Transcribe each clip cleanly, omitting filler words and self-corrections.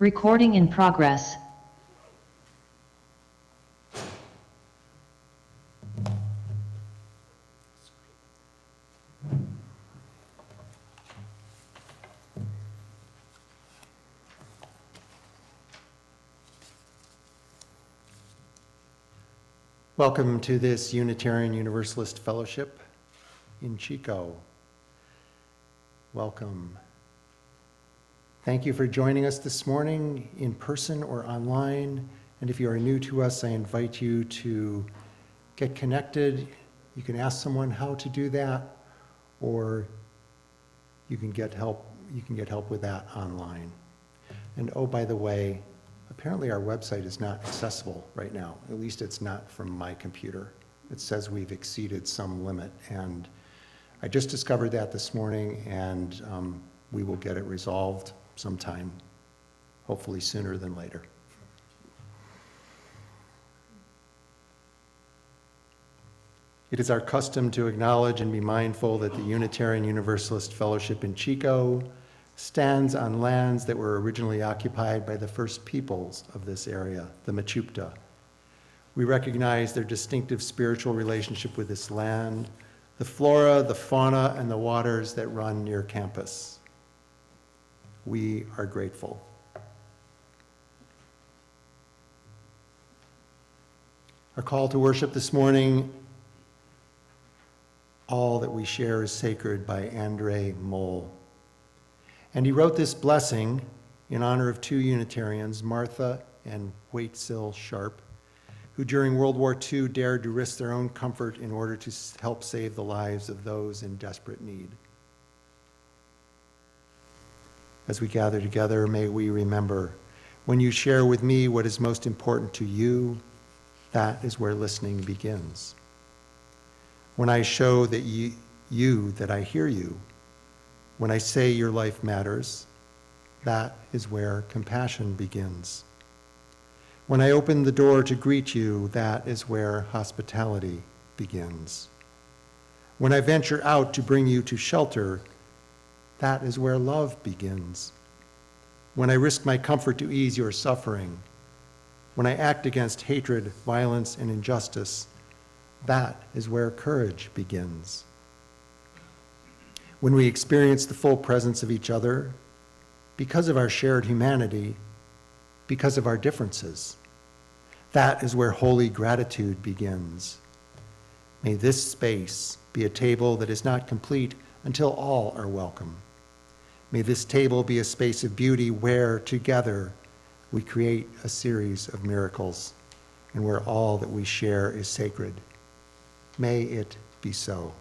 Recording in progress. Welcome to this Unitarian Universalist Fellowship in Chico. Welcome. Thank you for joining us this morning in person or online. And if you are new to us, I invite you to get connected. You can ask someone how to do that, or you can get help. You can get help with that online. And oh, by the way, apparently our website is not accessible right now. At least it's not from my computer. It says we've exceeded some limit, and I just discovered that this morning, and we will get it resolved sometime, hopefully sooner than later. It is our custom to acknowledge and be mindful that the Unitarian Universalist Fellowship in Chico stands on lands that were originally occupied by the first peoples of this area, the Mechoopda. We recognize their distinctive spiritual relationship with this land, the flora, the fauna, and the waters that run near campus. We are grateful. Our call to worship this morning, All That We Share is Sacred, by Andre Moll. And he wrote this blessing in honor of two Unitarians, Martha and Waitsil Sharp, who during World War II dared to risk their own comfort in order to help save the lives of those in desperate need. As we gather together, may we remember, when you share with me what is most important to you, that is where listening begins. When I show that that I hear you, when I say your life matters, that is where compassion begins. When I open the door to greet you, that is where hospitality begins. When I venture out to bring you to shelter, that is where love begins. When I risk my comfort to ease your suffering, when I act against hatred, violence, and injustice, that is where courage begins. When we experience the full presence of each other, because of our shared humanity, because of our differences, that is where holy gratitude begins. May this space be a table that is not complete until all are welcome. May this table be a space of beauty where, together, we create a series of miracles, and where all that we share is sacred. May it be so.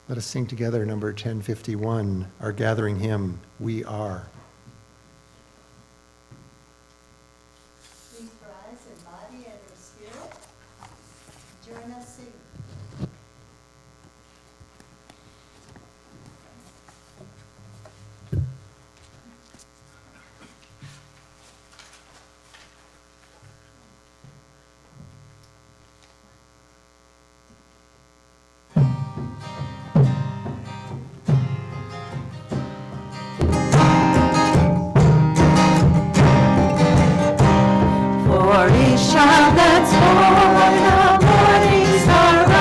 Let us sing together number 1051, our gathering hymn, We Are. Please rise in body and in spirit. Join us singing. For each child that's born, a morning star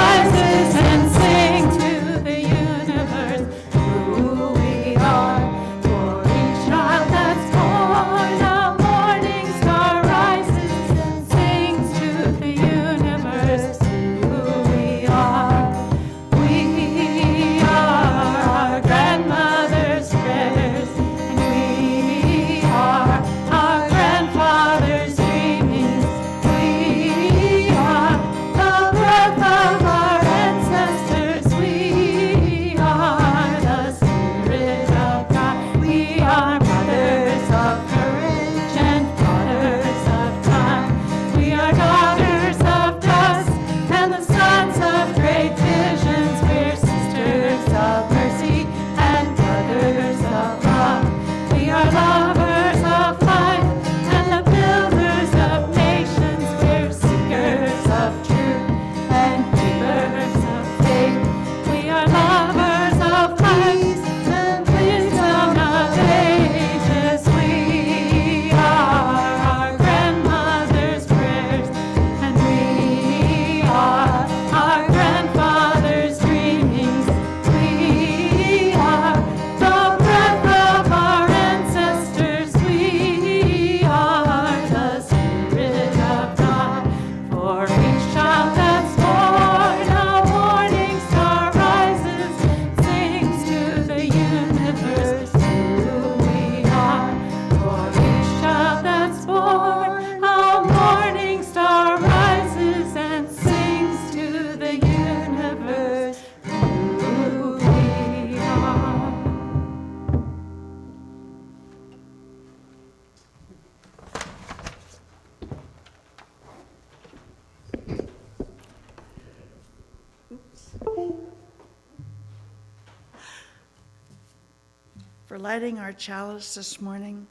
For lighting our chalice this morning,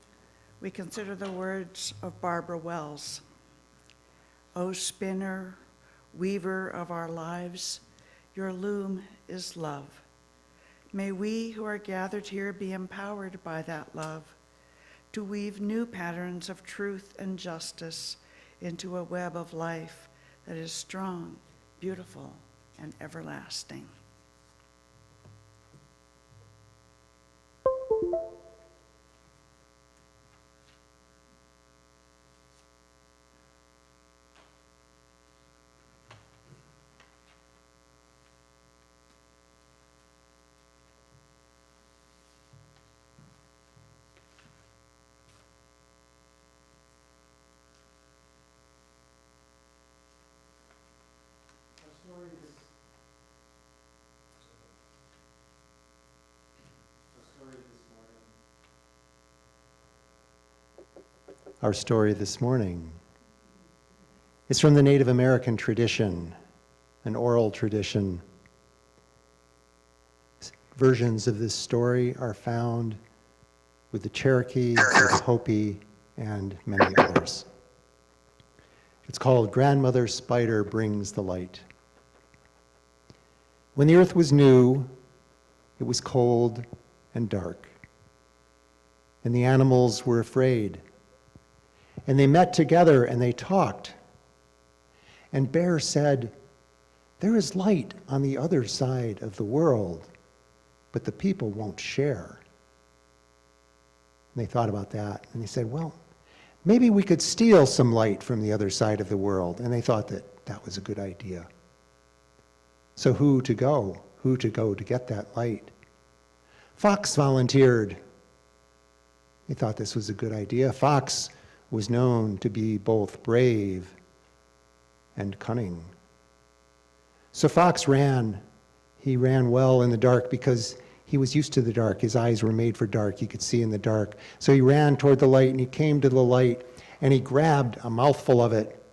we consider the words of Barbara Wells. O spinner, weaver of our lives, your loom is love. May we who are gathered here be empowered by that love to weave new patterns of truth and justice into a web of life that is strong, beautiful, and everlasting. Our story this morning is from the Native American tradition, an oral tradition. Versions of this story are found with the Cherokee, with the Hopi, and many others. It's called Grandmother Spider Brings the Light. When the earth was new, it was cold and dark, and the animals were afraid. And they met together and they talked. And Bear said, "There is light on the other side of the world, but the people won't share." And they thought about that, and they said, "Well, maybe we could steal some light from the other side of the world." And they thought that that was a good idea. So who to go? Who to go to get that light? Fox volunteered. They thought this was a good idea. Fox was known to be both brave and cunning. So Fox ran. He ran well in the dark because he was used to the dark. His eyes were made for dark. He could see in the dark. So he ran toward the light, and he came to the light, and he grabbed a mouthful of it.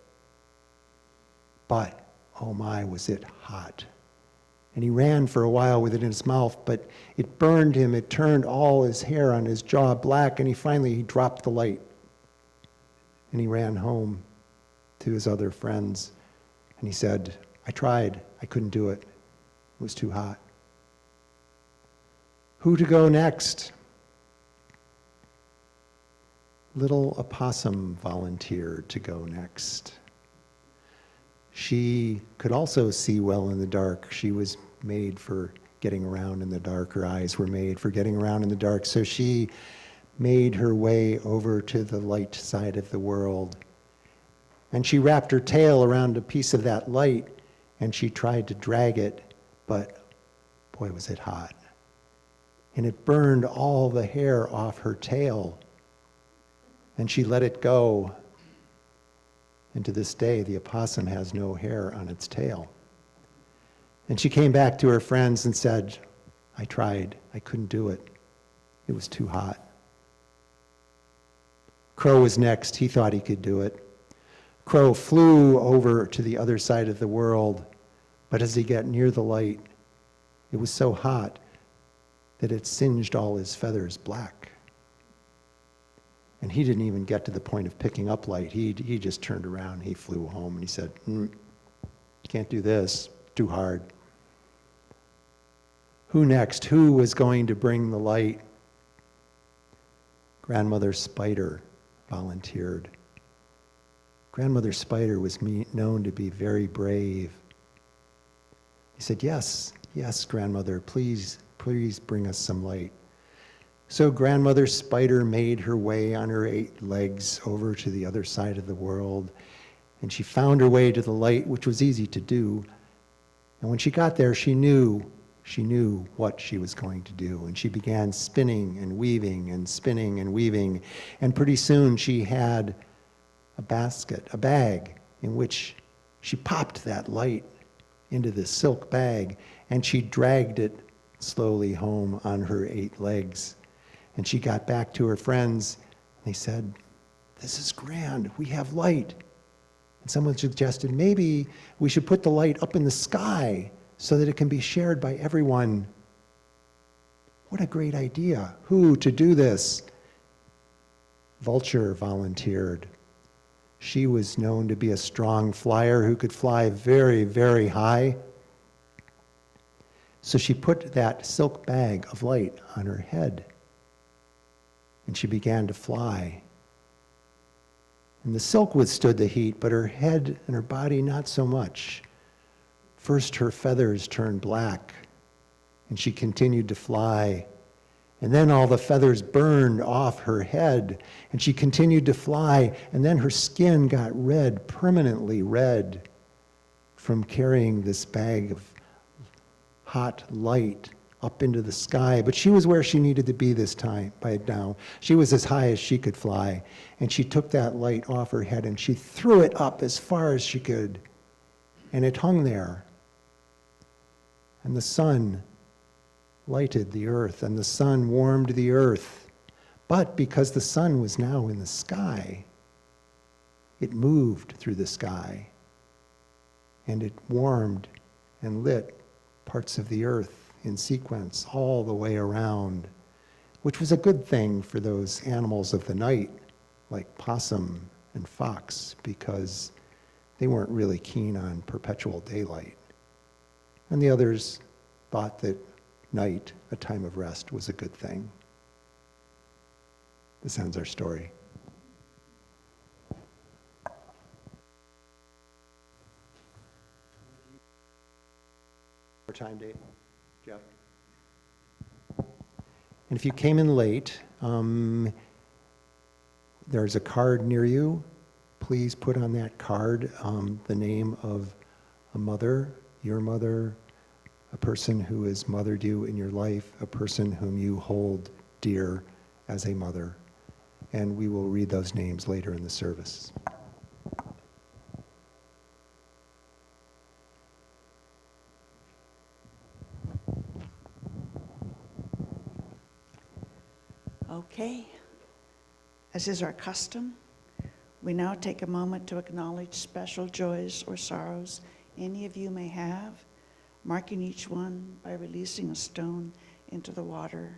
But, oh my, was it hot. And he ran for a while with it in his mouth, but it burned him. It turned all his hair on his jaw black, and he dropped the light. And he ran home to his other friends, and he said, "I tried. I couldn't do it. It was too hot." Who to go next? Little Opossum volunteered to go next. She could also see well in the dark. She was made for getting around in the dark. Her eyes were made for getting around in the dark. So she made her way over to the light side of the world. And she wrapped her tail around a piece of that light, and she tried to drag it, but boy, was it hot. And it burned all the hair off her tail. And she let it go. And to this day, the opossum has no hair on its tail. And she came back to her friends and said, "I tried. I couldn't do it. It was too hot." Crow was next. He thought he could do it. Crow flew over to the other side of the world, but as he got near the light, it was so hot that it singed all his feathers black. And he didn't even get to the point of picking up light. He just turned around, he flew home, and he said, "Can't do this, too hard." Who next? Who was going to bring the light? Grandmother Spider volunteered. Grandmother Spider was known to be very brave. He said, yes, grandmother, please bring us some light." So Grandmother Spider made her way on her 8 legs over to the other side of the world, and she found her way to the light, which was easy to do. And when she got there, she knew what she was going to do, and she began spinning and weaving and spinning and weaving, and pretty soon she had a bag, in which she popped that light into the silk bag, and she dragged it slowly home on her 8 legs. And she got back to her friends, and they said, "This is grand, we have light." And someone suggested, maybe we should put the light up in the sky so that it can be shared by everyone. What a great idea. Who to do this? Vulture volunteered. She was known to be a strong flyer who could fly very, very high. So she put that silk bag of light on her head, and she began to fly. And the silk withstood the heat, but her head and her body not so much. First her feathers turned black, and she continued to fly. And then all the feathers burned off her head, and she continued to fly. And then her skin got red, permanently red, from carrying this bag of hot light up into the sky. But she was where she needed to be this time, by now. She was as high as she could fly. And she took that light off her head, and she threw it up as far as she could. And it hung there. And the sun lighted the earth, and the sun warmed the earth. But because the sun was now in the sky, it moved through the sky, and it warmed and lit parts of the earth in sequence all the way around, which was a good thing for those animals of the night, like possum and fox, because they weren't really keen on perpetual daylight. And the others thought that night, a time of rest, was a good thing. This ends our story. More time, Dave? Jeff? And if you came in late, there's a card near you. Please put on that card the name of a mother, your mother, a person who has mothered you in your life, a person whom you hold dear as a mother. And we will read those names later in the service. Okay. As is our custom, we now take a moment to acknowledge special joys or sorrows any of you may have, marking each one by releasing a stone into the water.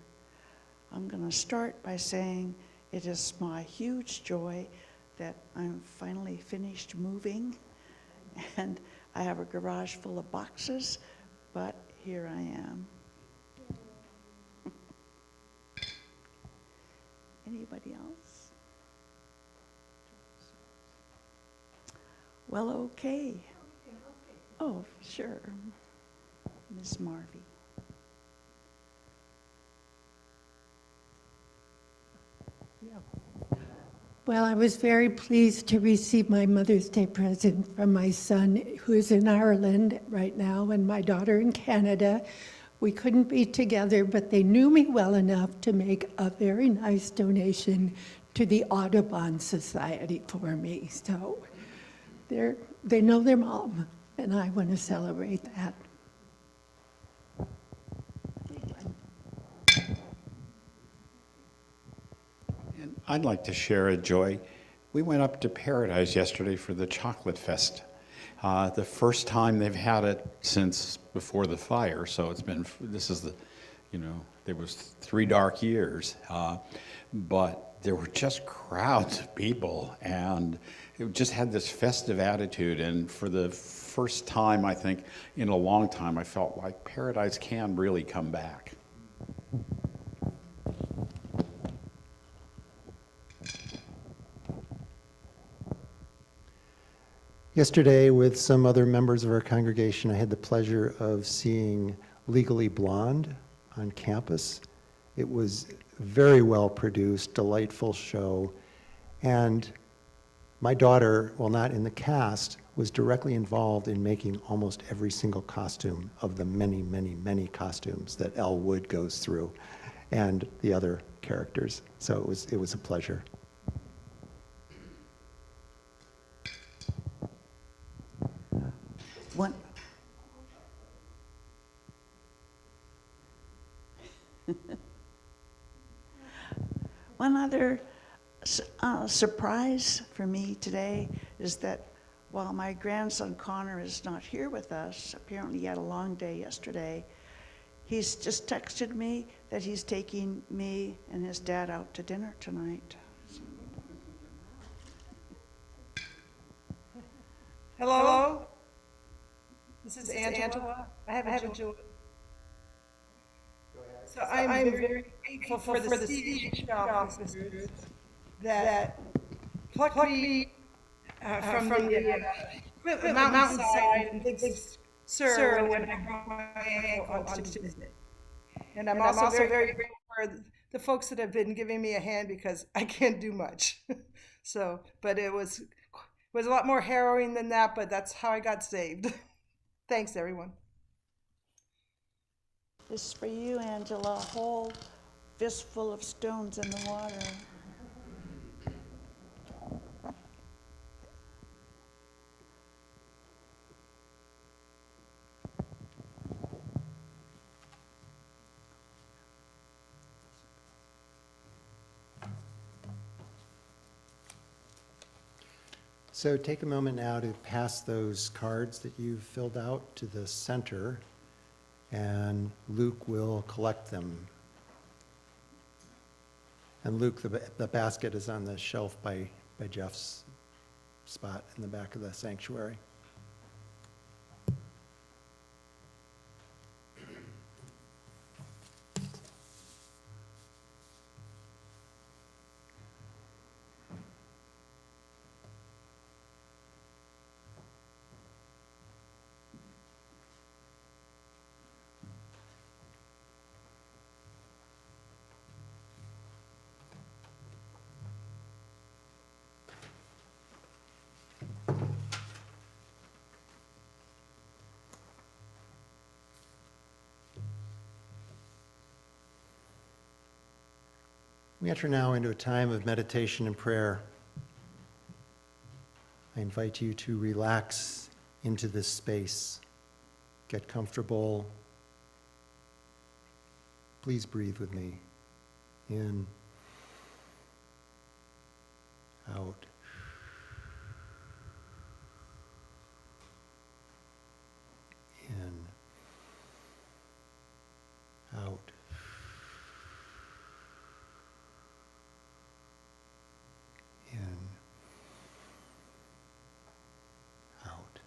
I'm going to start by saying it is my huge joy that I'm finally finished moving, and I have a garage full of boxes, but here I am. Anybody else? Well, okay. Oh, sure. Ms. Marvey. Well, I was very pleased to receive my Mother's Day present from my son, who is in Ireland right now, and my daughter in Canada. We couldn't be together, but they knew me well enough to make a very nice donation to the Audubon Society for me. So they know their mom, and I want to celebrate that. And I'd like to share a joy. We went up to Paradise yesterday for the Chocolate Fest. The first time they've had it since before the fire, so there was 3 dark years, but there were just crowds of people, and it just had this festive attitude, and for the first time, I think, in a long time, I felt like Paradise can really come back. Yesterday, with some other members of our congregation, I had the pleasure of seeing Legally Blonde on campus. It was very well produced, delightful show, and my daughter, while not in the cast, was directly involved in making almost every single costume of the many, many, many costumes that Elle Wood goes through, and the other characters. So it was a pleasure. One other surprise for me today is that while my grandson Connor is not here with us, apparently he had a long day yesterday, He's just texted me that he's taking me and his dad out to dinner tonight. Hello? This is Angela. I have a joke. So I'm very grateful for the CDH officers that plucked me from the mountainside and Big Sur when I broke my ankle on Tuesday. And I'm also very grateful for the folks that have been giving me a hand because I can't do much. So, but it was a lot more harrowing than that, but that's how I got saved. Thanks, everyone. This is for you, Angela, a whole fistful of stones in the water. So take a moment now to pass those cards that you've filled out to the center, and Luke will collect them. And Luke, the basket is on the shelf by Jeff's spot in the back of the sanctuary. We enter now into a time of meditation and prayer. I invite you to relax into this space. Get comfortable. Please breathe with me. In, out. In, out. In, out.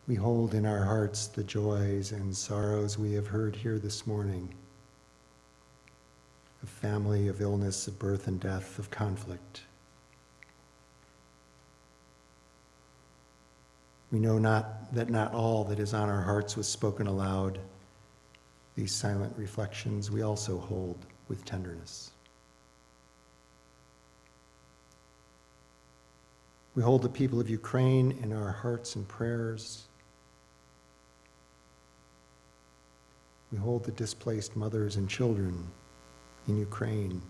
We hold in our hearts the joys and sorrows we have heard here this morning, of family, of illness, of birth and death, of conflict. We know that not all that is on our hearts was spoken aloud. These silent reflections we also hold with tenderness. We hold the people of Ukraine in our hearts and prayers. We hold the displaced mothers and children in Ukraine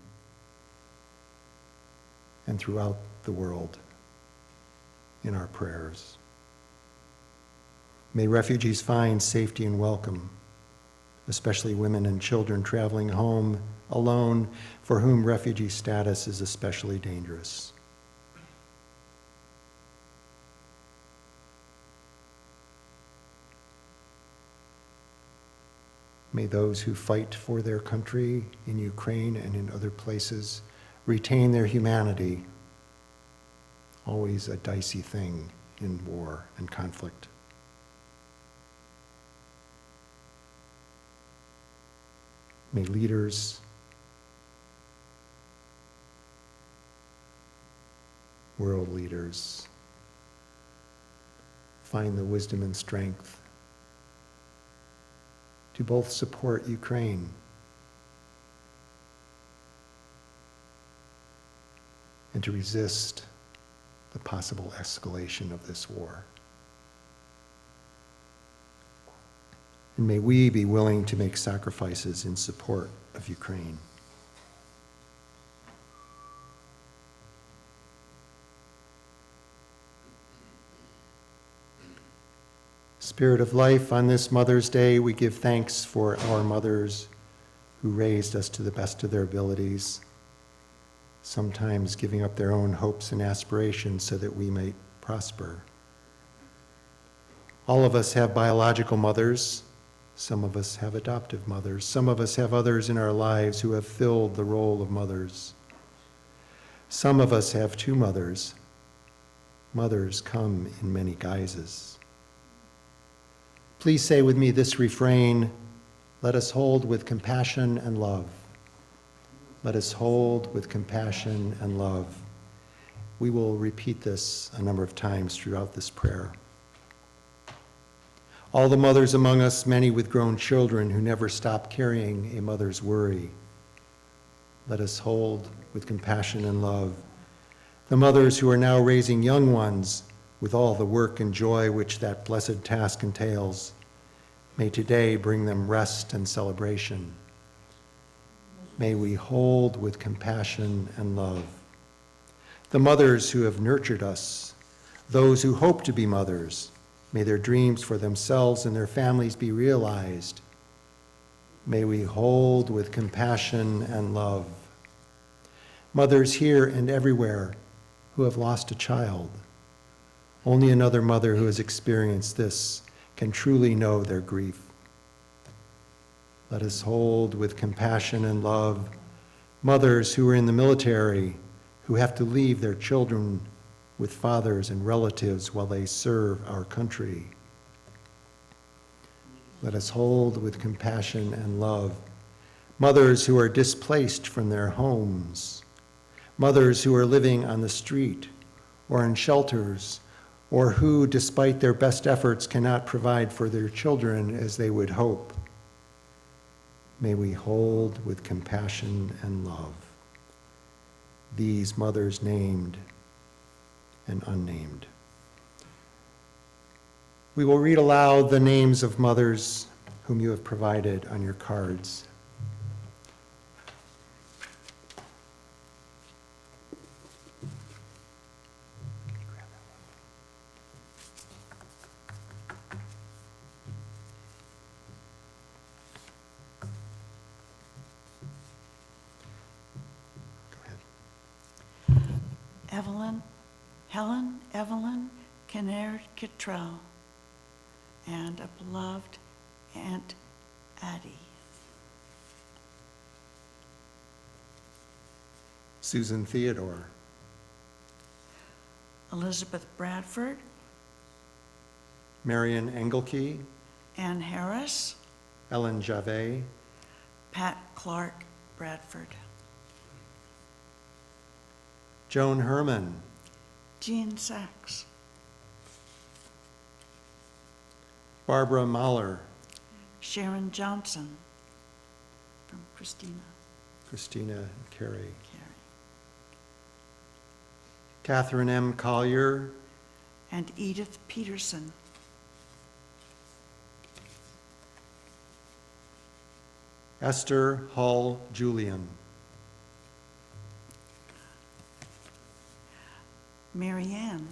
and throughout the world in our prayers. May refugees find safety and welcome, especially women and children traveling home alone, for whom refugee status is especially dangerous. May those who fight for their country in Ukraine and in other places retain their humanity, always a dicey thing in war and conflict. May leaders, world leaders, find the wisdom and strength to both support Ukraine and to resist the possible escalation of this war. And may we be willing to make sacrifices in support of Ukraine. Spirit of life, on this Mother's Day, we give thanks for our mothers who raised us to the best of their abilities. sometimes giving up their own hopes and aspirations so that we might prosper. All of us have biological mothers. Some of us have adoptive mothers. Some of us have others in our lives who have filled the role of mothers. Some of us have two mothers. Mothers come in many guises. Please say with me this refrain, let us hold with compassion and love. Let us hold with compassion and love. We will repeat this a number of times throughout this prayer. All the mothers among us, many with grown children who never stop carrying a mother's worry. Let us hold with compassion and love. The mothers who are now raising young ones with all the work and joy which that blessed task entails, may today bring them rest and celebration. May we hold with compassion and love. The mothers who have nurtured us, those who hope to be mothers, may their dreams for themselves and their families be realized. May we hold with compassion and love. Mothers here and everywhere who have lost a child. Only another mother who has experienced this can truly know their grief. Let us hold with compassion and love mothers who are in the military, who have to leave their children with fathers and relatives while they serve our country. Let us hold with compassion and love mothers who are displaced from their homes, mothers who are living on the street or in shelters, or who, despite their best efforts, cannot provide for their children as they would hope. May we hold with compassion and love these mothers named and unnamed. We will read aloud the names of mothers whom you have provided on your cards. Helen Evelyn Kinnaird Kittrell, and a beloved Aunt Addie. Susan Theodore, Elizabeth Bradford, Marion Engelke, Ann Harris, Ellen Javet, Pat Clark Bradford, Joan Herman, Jean Sachs, Barbara Mahler, Sharon Johnson, from Christina Christina and Carrie, Carey, Catherine M. Collier, and Edith Peterson. Esther Hull Julian, Mary Ann,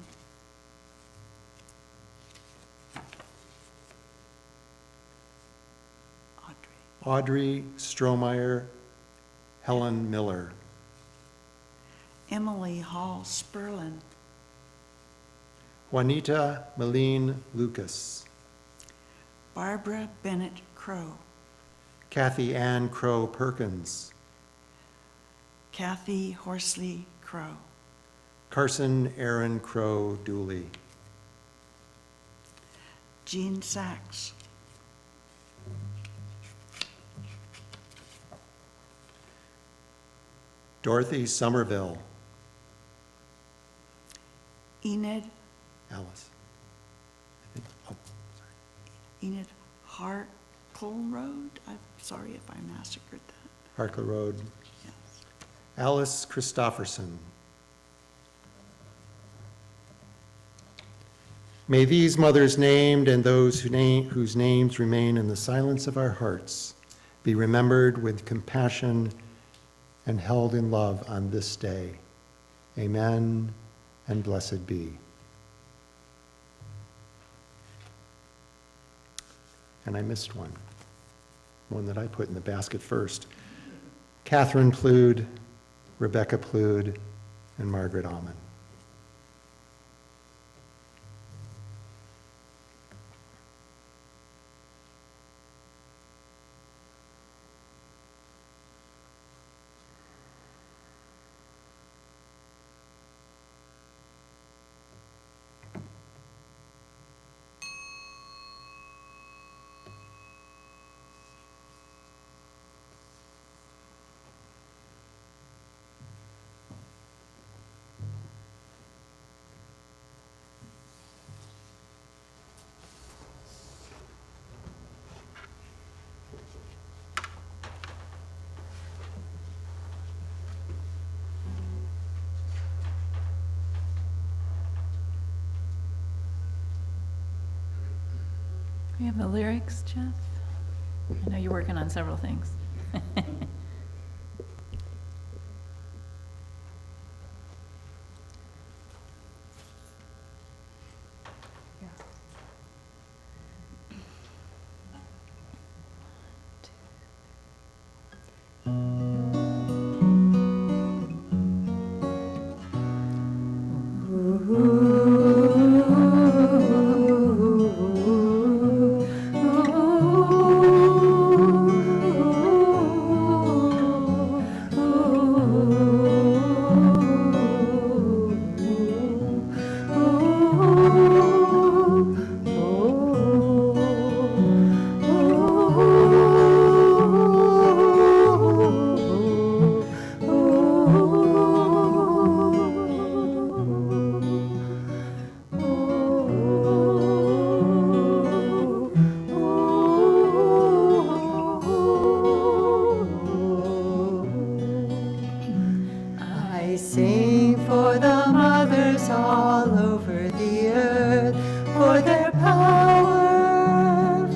Audrey Strohmeyer, Helen Miller, Emily Hall Sperlin, Juanita Meline Lucas, Barbara Bennett Crow, Kathy Ann Crow Perkins, Kathy Horsley Crow, Carson Aaron Crow Dooley, Jean Sachs, Dorothy Somerville, Enid Alice. Enid Harkleroad. I'm sorry if I massacred that. Harker Road, Yes. Alice Christofferson. May these mothers named and those whose names remain in the silence of our hearts be remembered with compassion and held in love on this day. Amen and blessed be. And I missed one that I put in the basket first. Catherine Plude, Rebecca Plood, and Margaret Almond. We have the lyrics, Jeff? I know you're working on several things. I sing for the mothers all over the earth, for their power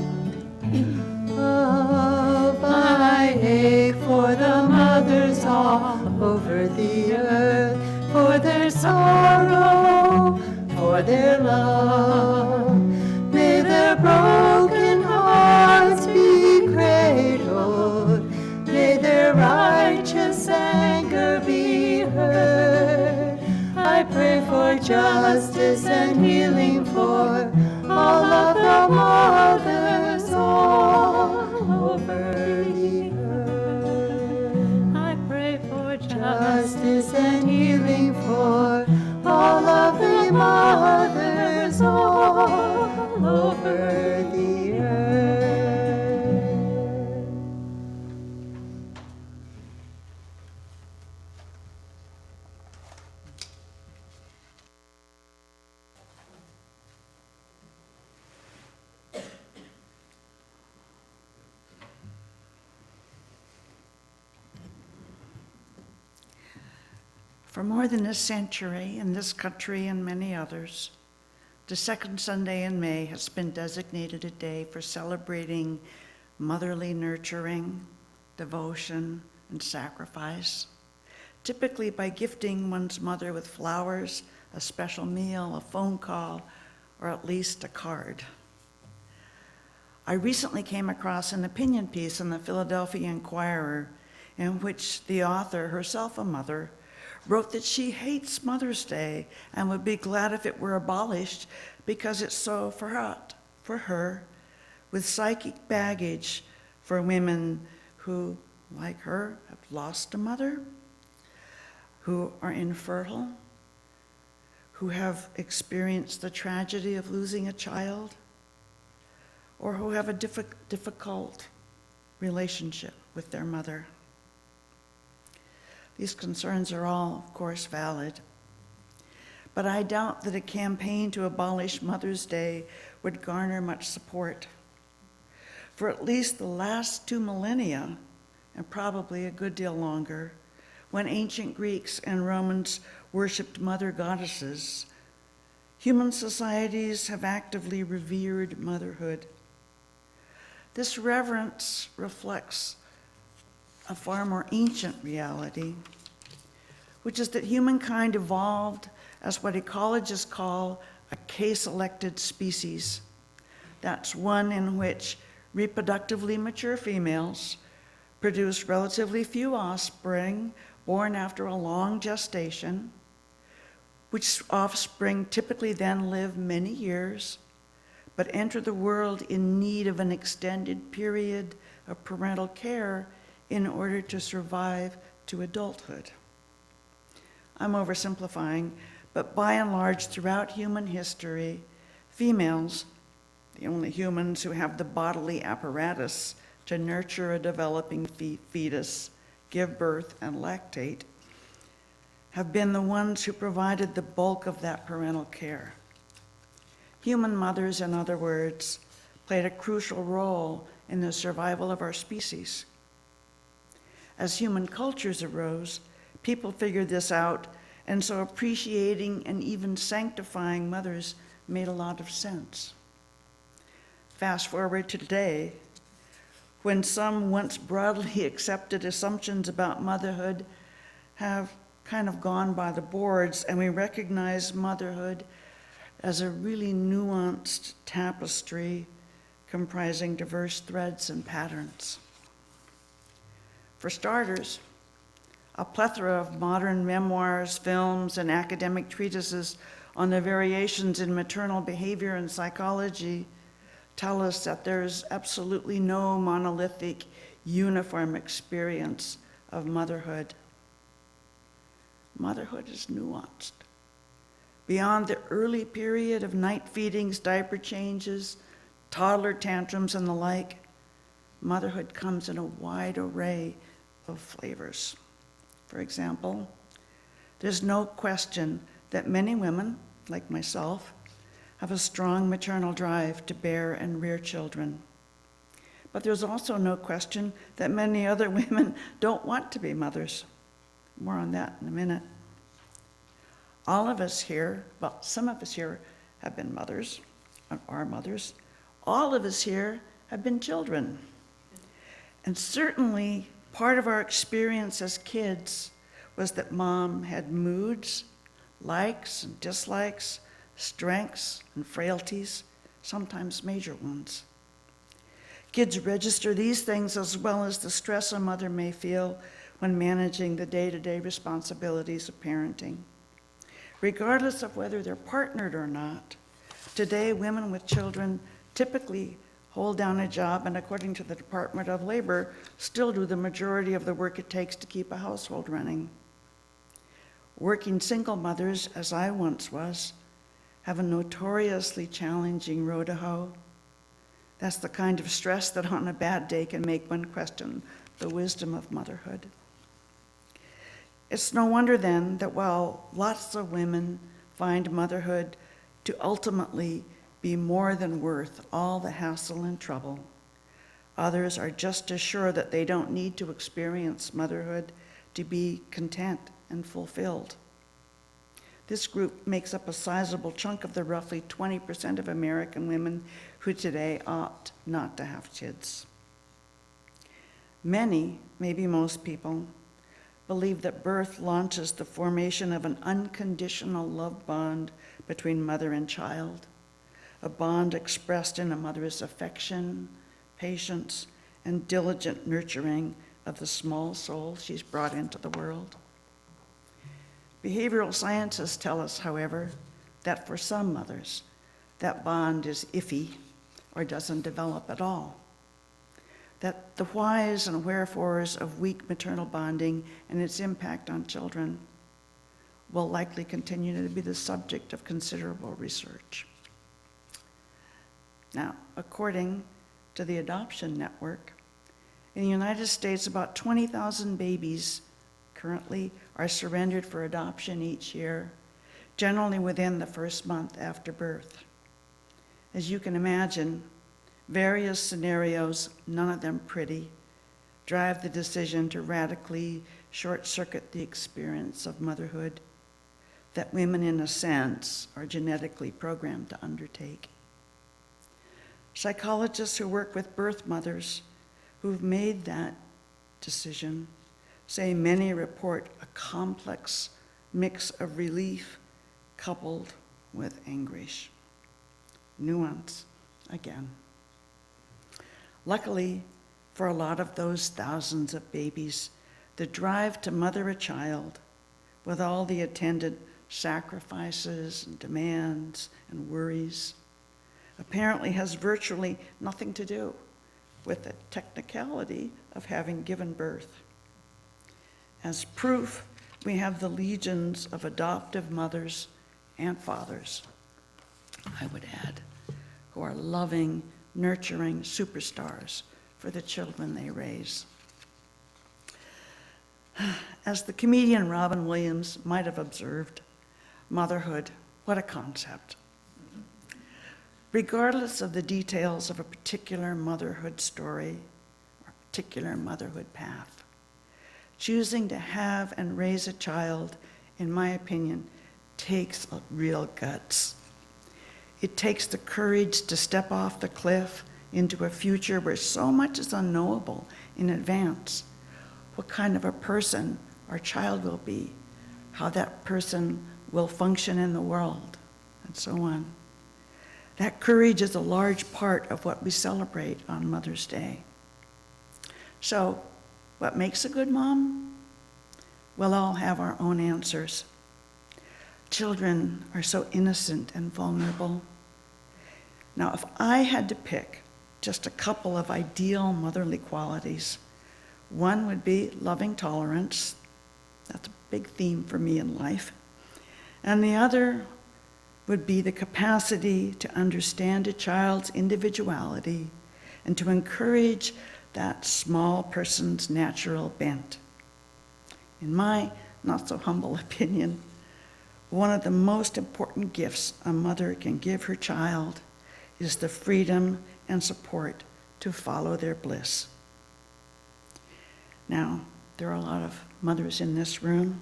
of I ache for the mothers all over the earth, for their sorrow, for their love. May their broken hearts be cradled, may their righteous anger be heard. I pray for justice and healing for all of the mothers all over the earth. I pray for justice and healing for all of the mothers all over the earth. For more than a century in this country and many others, the second Sunday in May has been designated a day for celebrating motherly nurturing, devotion, and sacrifice, typically by gifting one's mother with flowers, a special meal, a phone call, or at least a card. I recently came across an opinion piece in the Philadelphia Inquirer in which the author, herself a mother, wrote that she hates Mother's Day and would be glad if it were abolished because it's so fraught for her with psychic baggage for women who, like her, have lost a mother, who are infertile, who have experienced the tragedy of losing a child, or who have a difficult relationship with their mother. These concerns are all, of course, valid. But I doubt that a campaign to abolish Mother's Day would garner much support. For at least the last 2 millennia, and probably a good deal longer, when ancient Greeks and Romans worshipped mother goddesses, human societies have actively revered motherhood. This reverence reflects a far more ancient reality, which is that humankind evolved as what ecologists call a K-selected species. That's one in which reproductively mature females produce relatively few offspring, born after a long gestation, which offspring typically then live many years, but enter the world in need of an extended period of parental care in order to survive to adulthood. I'm oversimplifying, but by and large, throughout human history, females, the only humans who have the bodily apparatus to nurture a developing fetus, give birth, and lactate, have been the ones who provided the bulk of that parental care. Human mothers, in other words, played a crucial role in the survival of our species. As human cultures arose, people figured this out, and so appreciating and even sanctifying mothers made a lot of sense. Fast forward to today, when some once broadly accepted assumptions about motherhood have kind of gone by the boards, and we recognize motherhood as a really nuanced tapestry comprising diverse threads and patterns. For starters, a plethora of modern memoirs, films, and academic treatises on the variations in maternal behavior and psychology tell us that there's absolutely no monolithic, uniform experience of motherhood. Motherhood is nuanced. Beyond the early period of night feedings, diaper changes, toddler tantrums, and the like, motherhood comes in a wide array of flavors. For example, there's no question that many women, like myself, have a strong maternal drive to bear and rear children. But there's also no question that many other women don't want to be mothers. More on that in a minute. All of us here, well, some of us here have been mothers, are mothers. All of us here have been children. And certainly part of our experience as kids was that mom had moods, likes and dislikes, strengths and frailties, sometimes major ones. Kids register these things as well as the stress a mother may feel when managing the day-to-day responsibilities of parenting. Regardless of whether they're partnered or not, today women with children typically hold down a job and, according to the Department of Labor, still do the majority of the work it takes to keep a household running. Working single mothers, as I once was, have a notoriously challenging row to hoe. That's the kind of stress that on a bad day can make one question the wisdom of motherhood. It's no wonder then that while lots of women find motherhood to ultimately be more than worth all the hassle and trouble, others are just as sure that they don't need to experience motherhood to be content and fulfilled. This group makes up a sizable chunk of the roughly 20% of American women who today opt not to have kids. Many, maybe most people, believe that birth launches the formation of an unconditional love bond between mother and child, a bond expressed in a mother's affection, patience, and diligent nurturing of the small soul she's brought into the world. Behavioral scientists tell us, however, that for some mothers, that bond is iffy or doesn't develop at all. That the whys and wherefores of weak maternal bonding and its impact on children will likely continue to be the subject of considerable research. Now, according to the Adoption Network, in the United States, about 20,000 babies currently are surrendered for adoption each year, generally within the first month after birth. As you can imagine, various scenarios, none of them pretty, drive the decision to radically short-circuit the experience of motherhood that women, in a sense, are genetically programmed to undertake. Psychologists who work with birth mothers who've made that decision say many report a complex mix of relief coupled with anguish. Nuance, again. Luckily, for a lot of those thousands of babies, the drive to mother a child with all the attendant sacrifices and demands and worries apparently has virtually nothing to do with the technicality of having given birth. As proof, we have the legions of adoptive mothers and fathers, I would add, who are loving, nurturing superstars for the children they raise. As the comedian Robin Williams might have observed, motherhood, what a concept. Regardless of the details of a particular motherhood story or particular motherhood path, choosing to have and raise a child, in my opinion, takes real guts. It takes the courage to step off the cliff into a future where so much is unknowable in advance. What kind of a person our child will be, how that person will function in the world, and so on. That courage is a large part of what we celebrate on Mother's Day. So, what makes a good mom? We'll all have our own answers. Children are so innocent and vulnerable. Now, if I had to pick just a couple of ideal motherly qualities, one would be loving tolerance. That's a big theme for me in life. And the other would be the capacity to understand a child's individuality and to encourage that small person's natural bent. In my not so humble opinion, one of the most important gifts a mother can give her child is the freedom and support to follow their bliss. Now, there are a lot of mothers in this room.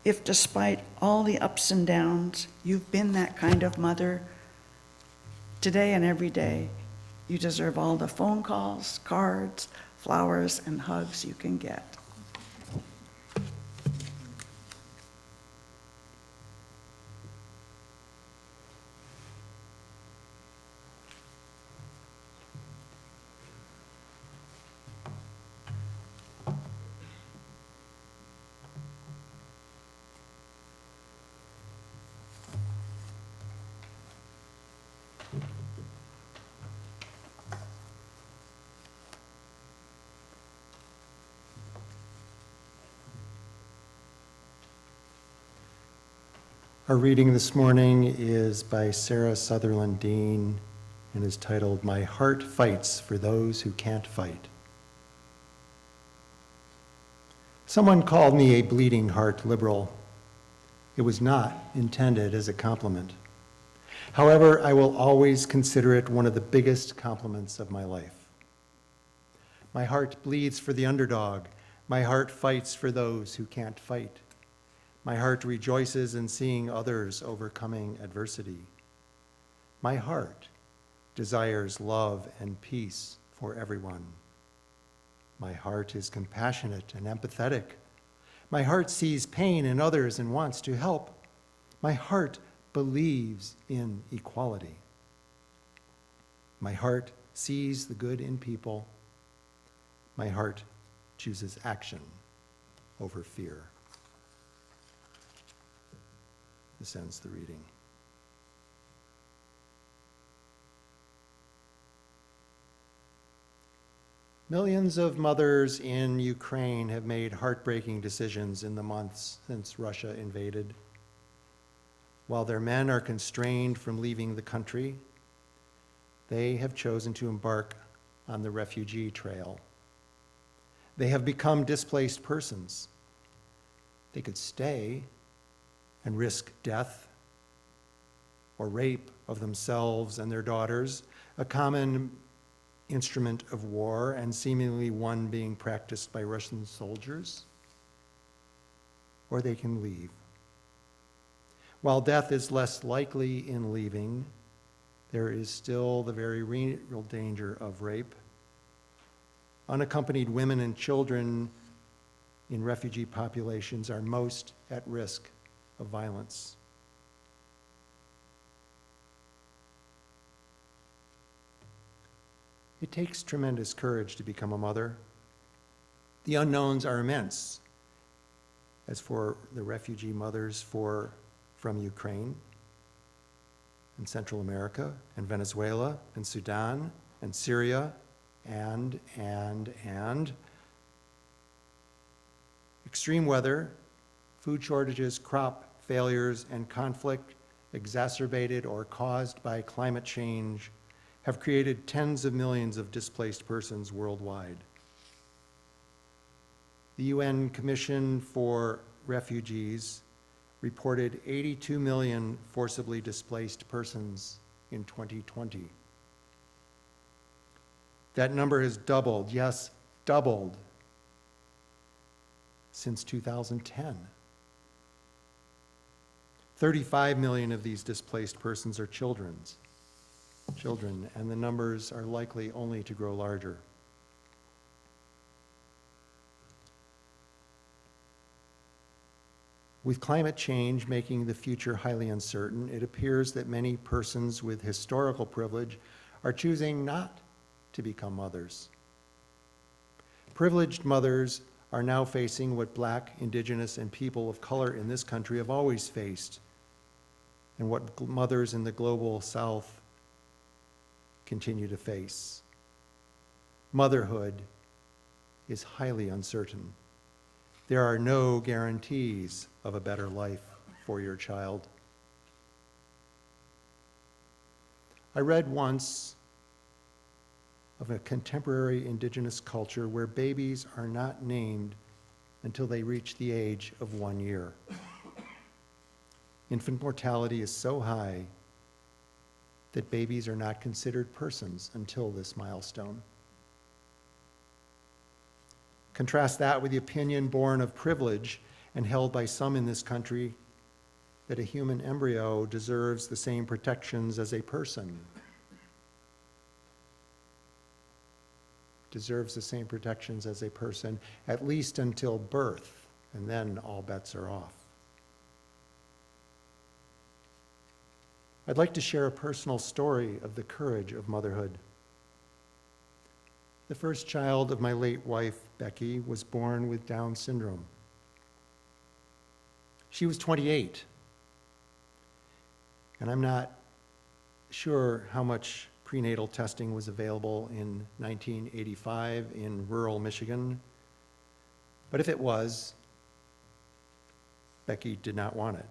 If despite all the ups and downs, you've been that kind of mother today and every day, you deserve all the phone calls, cards, flowers, and hugs you can get. Our reading this morning is by Sarah Sutherland Dean and is titled, "My Heart Fights for Those Who Can't Fight." Someone called me a bleeding heart liberal. It was not intended as a compliment. However, I will always consider it one of the biggest compliments of my life. My heart bleeds for the underdog. My heart fights for those who can't fight. My heart rejoices in seeing others overcoming adversity. My heart desires love and peace for everyone. My heart is compassionate and empathetic. My heart sees pain in others and wants to help. My heart believes in equality. My heart sees the good in people. My heart chooses action over fear. This ends the reading. Millions of mothers in Ukraine have made heartbreaking decisions in the months since Russia invaded. While their men are constrained from leaving the country, they have chosen to embark on the refugee trail. They have become displaced persons. They could stay and risk death or rape of themselves and their daughters, a common instrument of war and seemingly one being practiced by Russian soldiers, or they can leave. While death is less likely in leaving, there is still the very real danger of rape. Unaccompanied women and children in refugee populations are most at risk of violence. It takes tremendous courage to become a mother. The unknowns are immense. As for the refugee mothers from Ukraine and Central America and Venezuela and Sudan and Syria and extreme weather, food shortages, crop failures, and conflict exacerbated or caused by climate change have created tens of millions of displaced persons worldwide. The UN Commission for Refugees reported 82 million forcibly displaced persons in 2020. That number has doubled, yes, doubled, since 2010. 35 million of these displaced persons are children, and the numbers are likely only to grow larger. With climate change making the future highly uncertain, it appears that many persons with historical privilege are choosing not to become mothers. Privileged mothers are now facing what Black, Indigenous, and people of color in this country have always faced, and what mothers in the global South continue to face. Motherhood is highly uncertain. There are no guarantees of a better life for your child. I read once of a contemporary Indigenous culture where babies are not named until they reach the age of 1 year. Infant mortality is so high that babies are not considered persons until this milestone. Contrast that with the opinion born of privilege and held by some in this country that a human embryo deserves the same protections as a person. Deserves the same protections as a person, at least until birth, and then all bets are off. I'd like to share a personal story of the courage of motherhood. The first child of my late wife, Becky, was born with Down syndrome. She was 28, and I'm not sure how much prenatal testing was available in 1985 in rural Michigan, but if it was, Becky did not want it.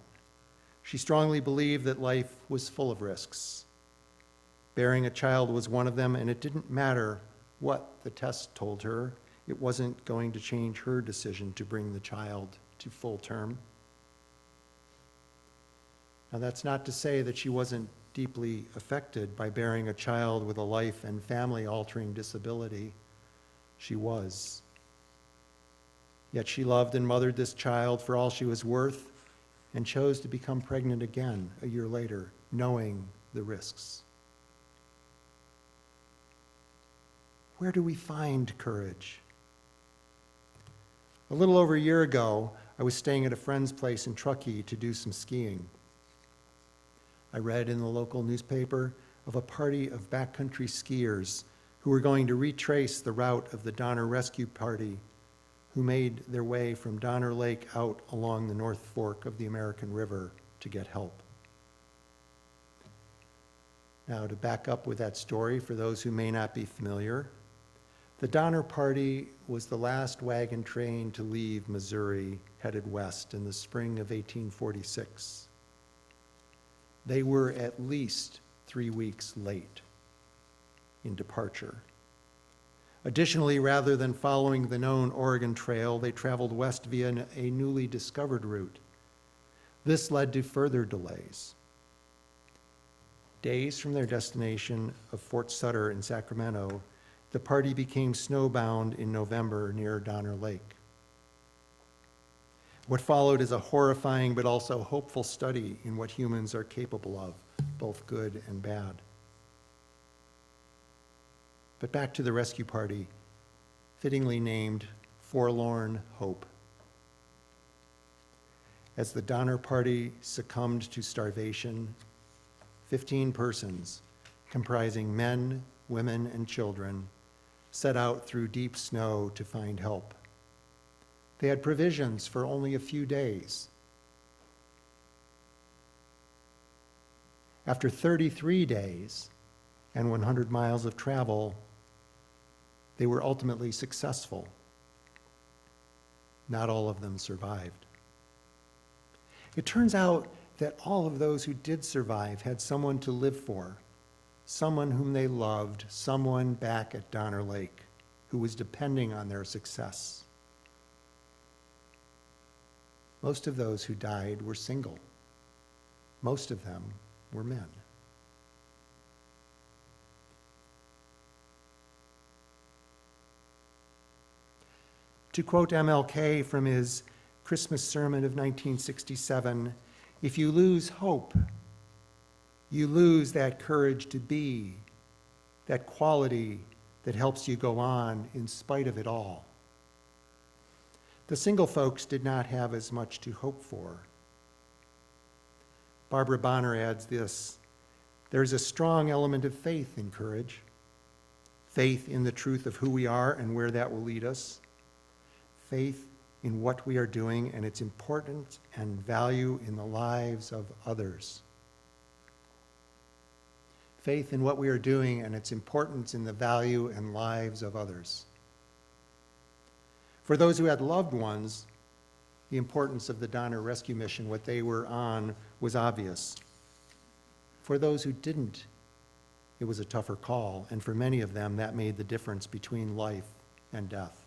She strongly believed that life was full of risks. Bearing a child was one of them, and it didn't matter what the test told her. It wasn't going to change her decision to bring the child to full term. Now, that's not to say that she wasn't deeply affected by bearing a child with a life and family-altering disability. She was. Yet she loved and mothered this child for all she was worth and chose to become pregnant again a year later, knowing the risks. Where do we find courage? A little over a year ago, I was staying at a friend's place in Truckee to do some skiing. I read in the local newspaper of a party of backcountry skiers who were going to retrace the route of the Donner Rescue Party, who made their way from Donner Lake out along the North Fork of the American River to get help. Now, to back up with that story, for those who may not be familiar, the Donner Party was the last wagon train to leave Missouri headed west in the spring of 1846. They were at least 3 weeks late in departure. Additionally, rather than following the known Oregon Trail, they traveled west via a newly discovered route. This led to further delays. Days from their destination of Fort Sutter in Sacramento, the party became snowbound in November near Donner Lake. What followed is a horrifying but also hopeful study in what humans are capable of, both good and bad. But back to the rescue party, fittingly named Forlorn Hope. As the Donner Party succumbed to starvation, 15 persons, comprising men, women, and children, set out through deep snow to find help. They had provisions for only a few days. After 33 days and 100 miles of travel, they were ultimately successful. Not all of them survived. It turns out that all of those who did survive had someone to live for, someone whom they loved, someone back at Donner Lake who was depending on their success. Most of those who died were single. Most of them were men. To quote MLK from his Christmas sermon of 1967, if you lose hope, you lose that courage to be, that quality that helps you go on in spite of it all. The single folks did not have as much to hope for. Barbara Bonner adds this: there's a strong element of faith in courage, faith in the truth of who we are and where that will lead us, faith in what we are doing and its importance and value in the lives of others. Faith in what we are doing and its importance in the value and lives of others. For those who had loved ones, the importance of the Donner Rescue Mission, what they were on, was obvious. For those who didn't, it was a tougher call, and for many of them, that made the difference between life and death.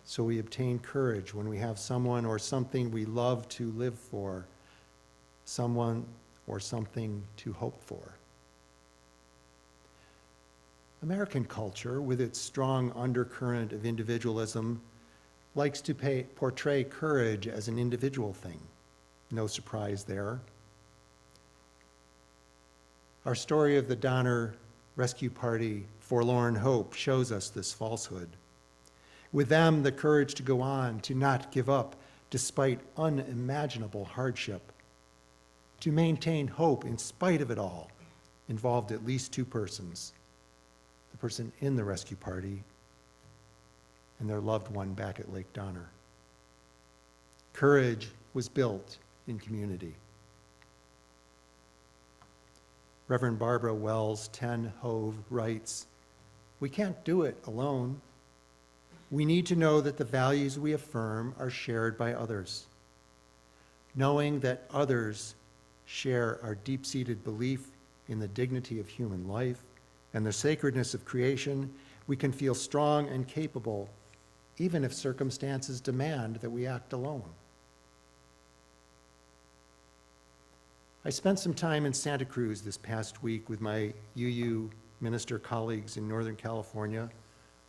So we obtain courage when we have someone or something we love to live for, someone or something to hope for. American culture, with its strong undercurrent of individualism, likes to portray courage as an individual thing. No surprise there. Our story of the Donner Rescue Party, Forlorn Hope, shows us this falsehood. With them, the courage to go on, to not give up despite unimaginable hardship, to maintain hope in spite of it all, involved at least two persons: the person in the rescue party and their loved one back at Lake Donner. Courage was built in community. Reverend Barbara Wells, 10 Hove, writes, "We can't do it alone. We need to know that the values we affirm are shared by others. Knowing that others share our deep-seated belief in the dignity of human life and the sacredness of creation, we can feel strong and capable, even if circumstances demand that we act alone." I spent some time in Santa Cruz this past week with my UU minister colleagues in Northern California,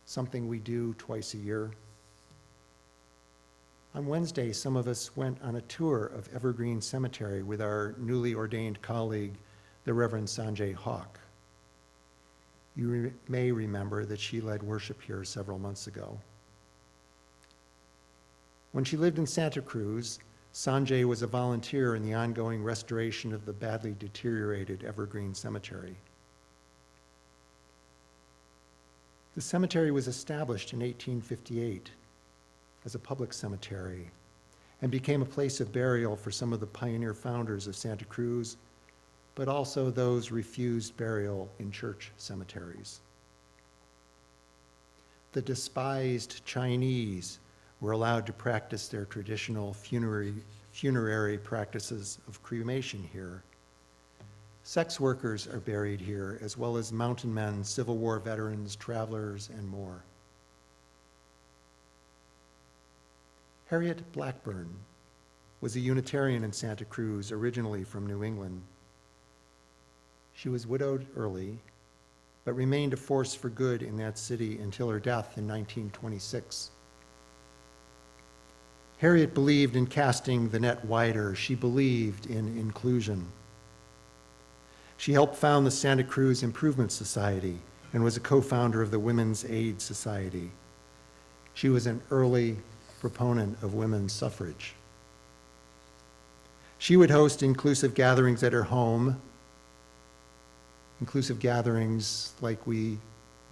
something we do twice a year. On Wednesday, some of us went on a tour of Evergreen Cemetery with our newly ordained colleague, the Reverend Sanjay Hawk. You may remember that she led worship here several months ago. When she lived in Santa Cruz, Sanjay was a volunteer in the ongoing restoration of the badly deteriorated Evergreen Cemetery. The cemetery was established in 1858 as a public cemetery and became a place of burial for some of the pioneer founders of Santa Cruz, but also those refused burial in church cemeteries. The despised Chinese were allowed to practice their traditional funerary practices of cremation here. Sex workers are buried here, as well as mountain men, Civil War veterans, travelers, and more. Harriet Blackburn was a Unitarian in Santa Cruz, originally from New England. She was widowed early, but remained a force for good in that city until her death in 1926. Harriet believed in casting the net wider. She believed in inclusion. She helped found the Santa Cruz Improvement Society and was a co-founder of the Women's Aid Society. She was an early proponent of women's suffrage. She would host inclusive gatherings at her home, inclusive gatherings like we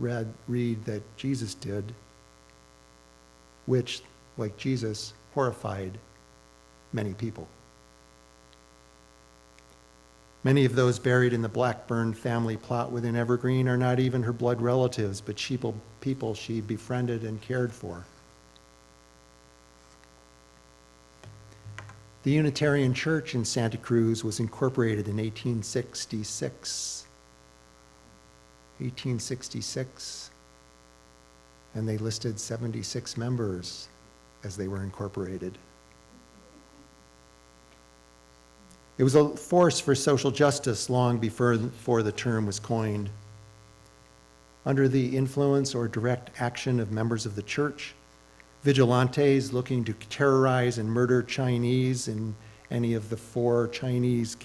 read that Jesus did, which, like Jesus, horrified many people. Many of those buried in the Blackburn family plot within Evergreen are not even her blood relatives, but people she befriended and cared for. The Unitarian Church in Santa Cruz was incorporated in 1866. 1866. And they listed 76 members as they were incorporated. It was a force for social justice long before the term was coined. Under the influence or direct action of members of the church, vigilantes looking to terrorize and murder Chinese in any of the 4 Chinese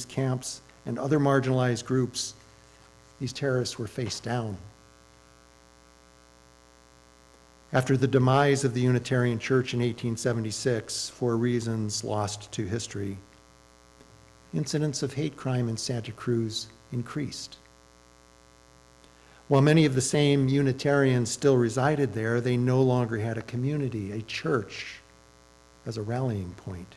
camps and other marginalized groups, these terrorists were faced down. After the demise of the Unitarian Church in 1876, for reasons lost to history, incidents of hate crime in Santa Cruz increased. While many of the same Unitarians still resided there, they no longer had a community, a church, as a rallying point.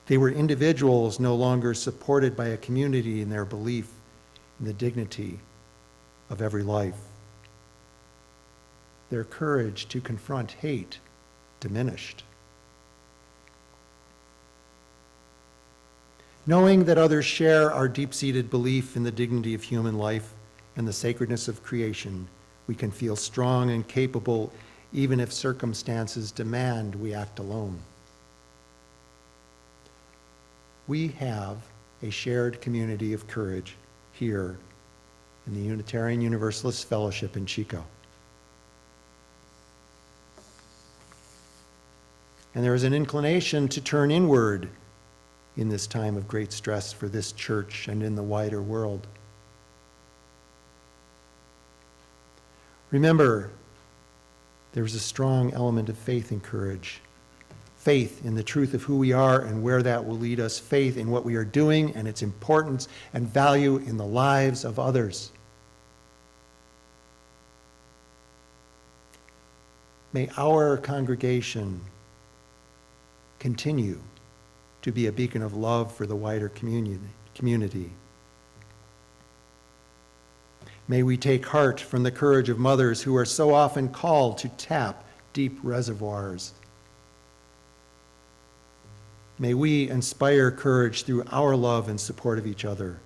They were individuals no longer supported by a community in their belief in the dignity of every life. Their courage to confront hate diminished. Knowing that others share our deep-seated belief in the dignity of human life and the sacredness of creation, we can feel strong and capable even if circumstances demand we act alone. We have a shared community of courage here in the Unitarian Universalist Fellowship in Chico. And there is an inclination to turn inward in this time of great stress for this church and in the wider world. Remember, there's a strong element of faith and courage. Faith in the truth of who we are and where that will lead us. Faith in what we are doing and its importance and value in the lives of others. May our congregation continue to be a beacon of love for the wider community. May we take heart from the courage of mothers who are so often called to tap deep reservoirs. May we inspire courage through our love and support of each other,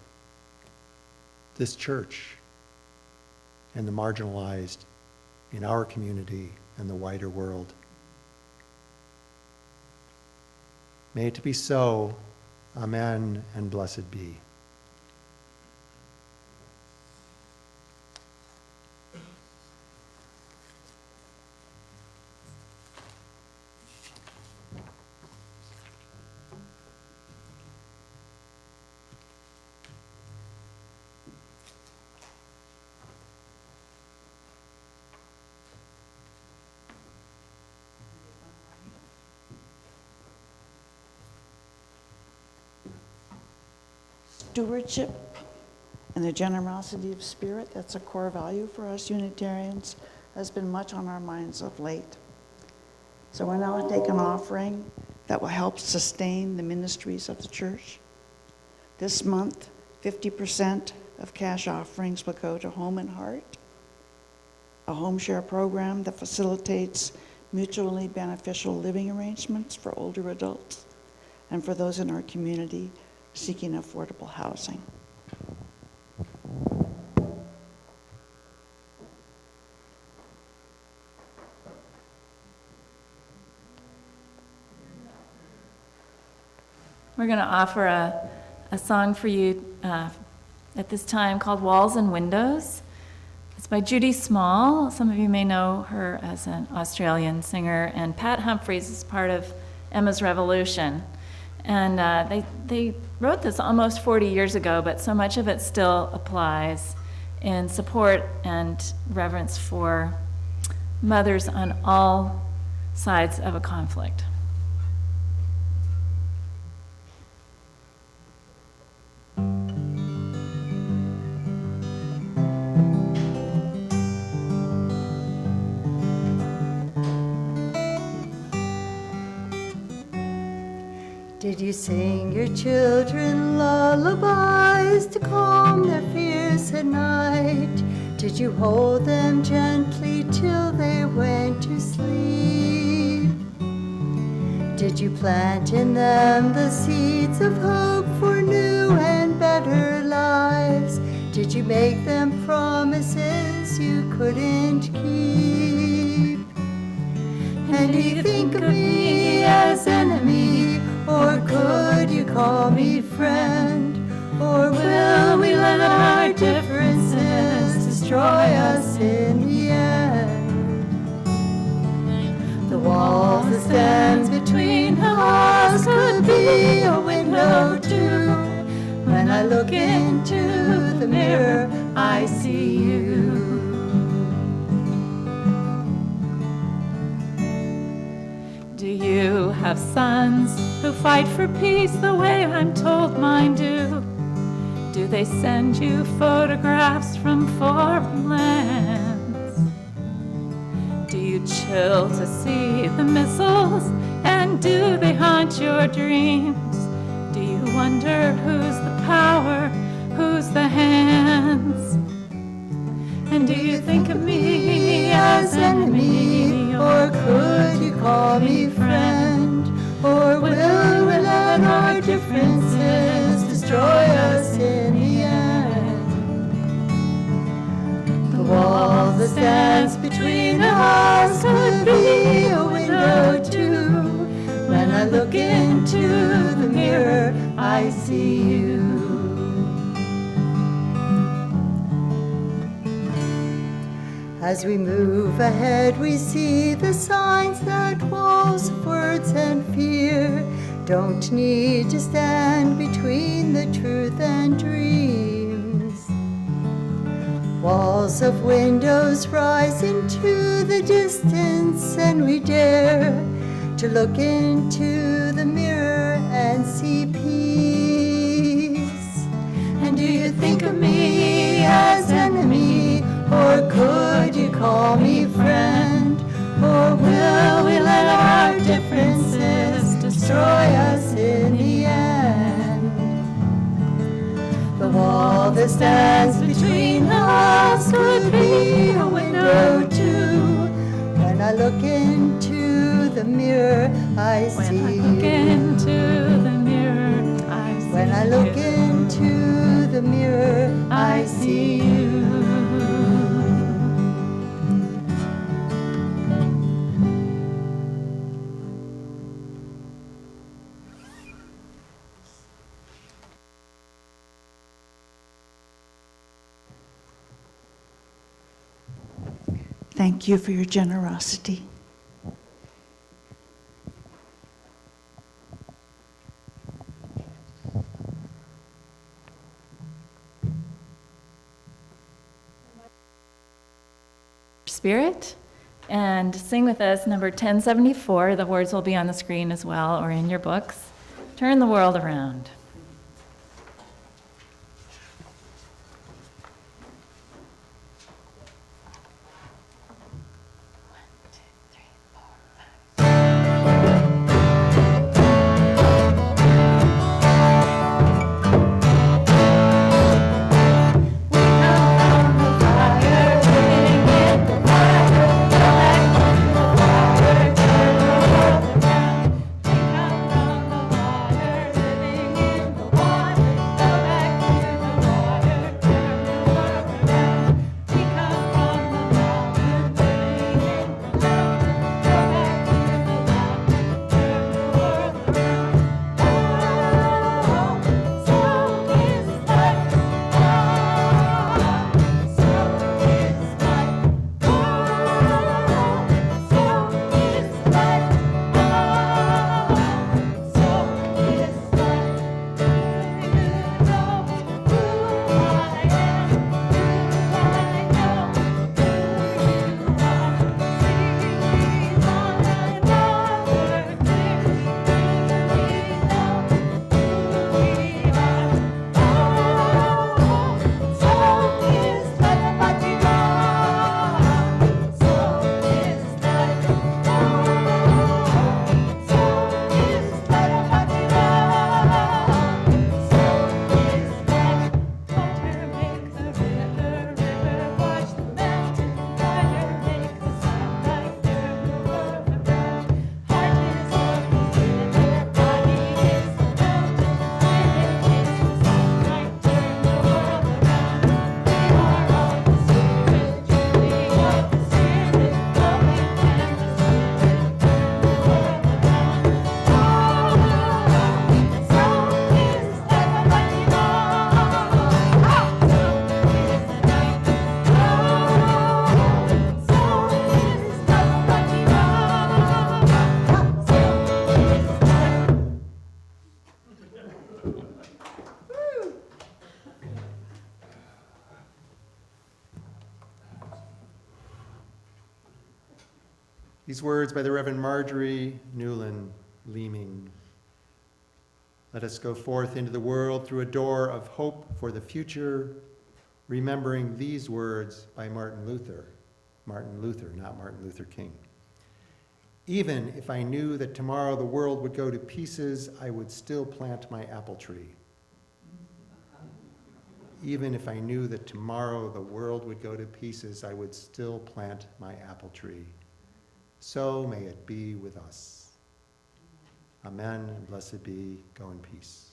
this church, and the marginalized in our community and the wider world. May it be so. Amen, and blessed be. Stewardship and the generosity of spirit, that's a core value for us Unitarians, has been much on our minds of late. So we're now taking an offering that will help sustain the ministries of the church. This month, 50% of cash offerings will go to Home and Heart, a home share program that facilitates mutually beneficial living arrangements for older adults and for those in our community seeking affordable housing. We're going to offer a song for you at this time called Walls and Windows. It's by Judy Small. Some of you may know her as an Australian singer, and Pat Humphries is part of Emma's Revolution. And they wrote this almost 40 years ago, but so much of it still applies in support and reverence for mothers on all sides of a conflict. Did you sing your children lullabies to calm their fears at night? Did you hold them gently till they went to sleep? Did you plant in them the seeds of hope for new and better lives? Did you make them promises you couldn't keep? And do you think of me as enemy, or could you call me friend? Or will we let our differences destroy us in the end? The wall that stands between us could be a window too. When I look into the mirror, I see you. Do you have sons who fight for peace the way I'm told mine do? Do they send you photographs from foreign lands? Do you chill to see the missiles, and do they haunt your dreams? Do you wonder who's the power, who's the hands? And do you think of me as enemy, or could you call me friend? Or will we let our differences destroy us in the end? The wall that stands between us could be a window too. When I look into the mirror, I see you. As we move ahead, we see the signs that walls of words and fear don't need to stand between the truth and dreams. Walls of windows rise into the distance, and we dare to look into the mirror and see peace. And do you think of me as enemy, or could you call me friend? Or will we let our differences destroy us in the end? The wall that stands between us could be a window too. When I look into the mirror, I see you. When I look into the mirror, I see When I look you. into the mirror, I see you. Thank you for your generosity. Spirit, and sing with us number 1074. The words will be on the screen as well, or in your books. Turn the world around. Living in These words by the Reverend Marjorie Newland Leeming. Let us go forth into the world through a door of hope for the future, remembering these words by Martin Luther. Martin Luther, not Martin Luther King. Even if I knew that tomorrow the world would go to pieces, I would still plant my apple tree. Even if I knew that tomorrow the world would go to pieces, I would still plant my apple tree. So may it be with us. Amen, and blessed be. Go in peace.